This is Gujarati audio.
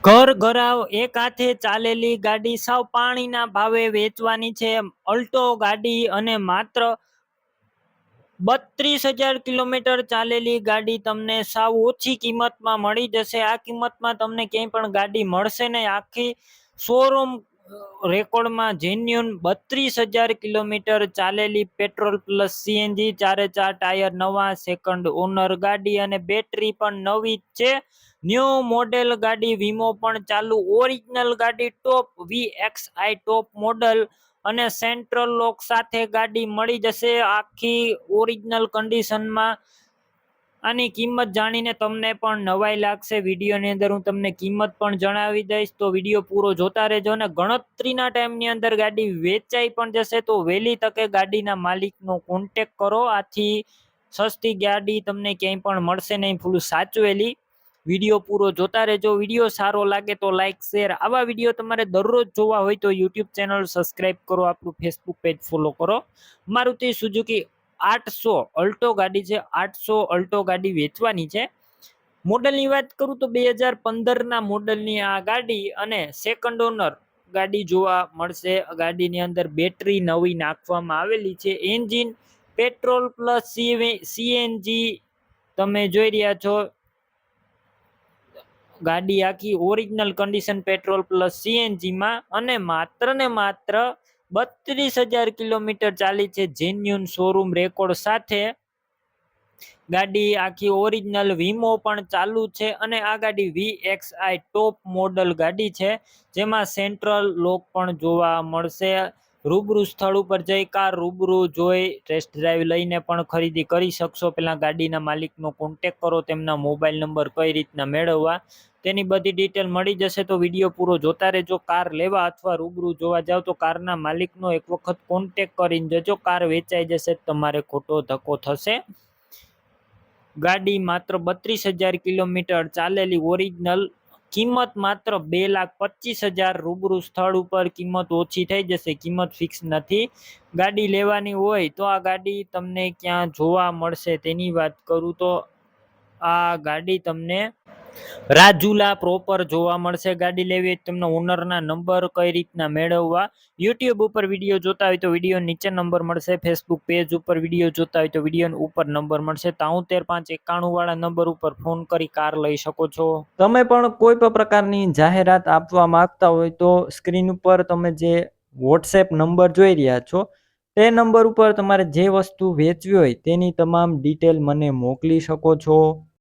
ઘર ઘરાવ એક હાથે ચાલેલી ગાડી સાવ પાણીના ભાવે વેચવાની છે. અલ્ટો ગાડી અને માત્ર 32,000 કિલોમીટર ચાલેલી ગાડી તમને સાવ ઓછી કિંમતમાં મળી જશે. આ કિંમતમાં તમને ક્યાંય પણ ગાડી મળશે નહીં. આખી શોરૂમ રેકોર્ડમાં જેન્યુન 32,000 કિલોમીટર ચાલેલી પેટ્રોલ પ્લસ સીએનજી, ચારે ચાર ટાયર નવા, સેકન્ડ ઓનર ગાડી અને બેટરી પણ નવી જ છે. ન્યૂ મોડેલ ગાડી, વીમો પણ ચાલુ, ઓરિજિનલ ગાડી, ટોપ VXI ટોપ મોડલ અને સેન્ટ્રલ લોક સાથે ગાડી મળી જશે આખી ઓરિજિનલ કન્ડિશનમાં. આની કિંમત જાણીને તમને પણ નવાઈ લાગશે. વિડીયોની અંદર હું તમને કિંમત પણ જણાવી દઈશ, તો વિડીયો પૂરો જોતા રહેજો. અને ગણતરીના ટાઈમની અંદર ગાડી વેચાઈ પણ જશે, તો વહેલી તકે ગાડીના માલિકનો કોન્ટેક કરો. આથી સસ્તી ગાડી તમને ક્યાંય પણ મળશે નહીં, ફૂલ સાચવેલી. વિડીયો પૂરો જોતા રહેજો. વિડીયો સારો લાગે તો લાઈક શેર. આવા વિડીયો તમારે દરરોજ જોવા હોય તો યુટ્યુબ ચેનલ સબસ્ક્રાઈબ કરો, આપણું ફેસબુક પેજ ફોલો કરો. મારુતિ સુઝુકી 800 અલ્ટો ગાડી છે. 800 અલ્ટો ગાડી વેચવાની છે. મોડલની વાત કરું તો 2015ના મોડલની આ ગાડી અને સેકન્ડ ઓનર ગાડી જોવા મળશે. ગાડીની અંદર બેટરી નવી નાખવામાં આવેલી છે. એન્જિન પેટ્રોલ પ્લસ સીએનજી તમે જોઈ રહ્યા છો. ગાડી આખી ઓરિજિનલ કન્ડિશન પેટ્રોલ પ્લસ સીએનજીમાં અને માત્ર ને માત્ર 32,000 કિલોમીટર ચાલી છે, જેન્યુન શોરૂમ રેકોર્ડ સાથે. ગાડી આખી ઓરિજિનલ, વીમો પણ ચાલુ છે અને આ ગાડી VXI ટોપ મોડલ ગાડી છે, જેમાં સેન્ટ્રલ લોક પણ જોવા મળશે. રૂબરૂ સ્થળ ઉપર જઈ કાર રૂબરૂ જોઈ ટેસ્ટ ડ્રાઈવ લઈને પણ ખરીદી કરી શકશો. પહેલા ગાડીના માલિકનો કોન્ટેક કરો, તેમના મોબાઈલ નંબર કઈ રીતના મેળવવા તેની બધી ડિટેલ મળી જશે. તો વિડીયો પૂરો જોતા રહેજો. કાર લેવા અથવા રૂબરૂ જોવા જાવ તો કારના માલિકનો એક વખત કોન્ટેક કરીને જજો. કાર વેચાઈ જશે, તમારે ખોટો ધક્કો થશે. ગાડી માત્ર 32,000 કિલોમીટર ચાલેલી ઓરિજિનલ, કિંમત માત્ર 2,25,000. રૂબરૂ સ્થળ ઉપર કિંમત ઓછી થઈ જશે, કિંમત ફિક્સ નથી. ગાડી લેવાની હોય તો આ ગાડી તમને ક્યાં જોવા મળશે તેની વાત કરું તો આ ગાડી તમને રાજુલા પ્રોપર જોવા મળશે. ગાડી લેવી તમને ઓનરના નંબર કઈ રીતના મેળવવા, યુટ્યુબ ઉપર વિડીયો જોતા હોય તો વિડીયો નીચે નંબર મળશે. ફેસબુક પેજ ઉપર વિડીયો જોતા હોય તો વિડીયો ઉપર નંબર મળશે. 73,591 વાળા નંબર ઉપર ફોન કરી કાર લઈ શકો છો. તમે પણ કોઈ પણ પ્રકારની જાહેરાત આપવા માંગતા હોય તો સ્ક્રીન ઉપર તમે જે વોટ્સએપ નંબર જોઈ રહ્યા છો તે નંબર ઉપર તમારે જે વસ્તુ વેચવી હોય તેની તમામ ડિટેલ મને મોકલી શકો છો.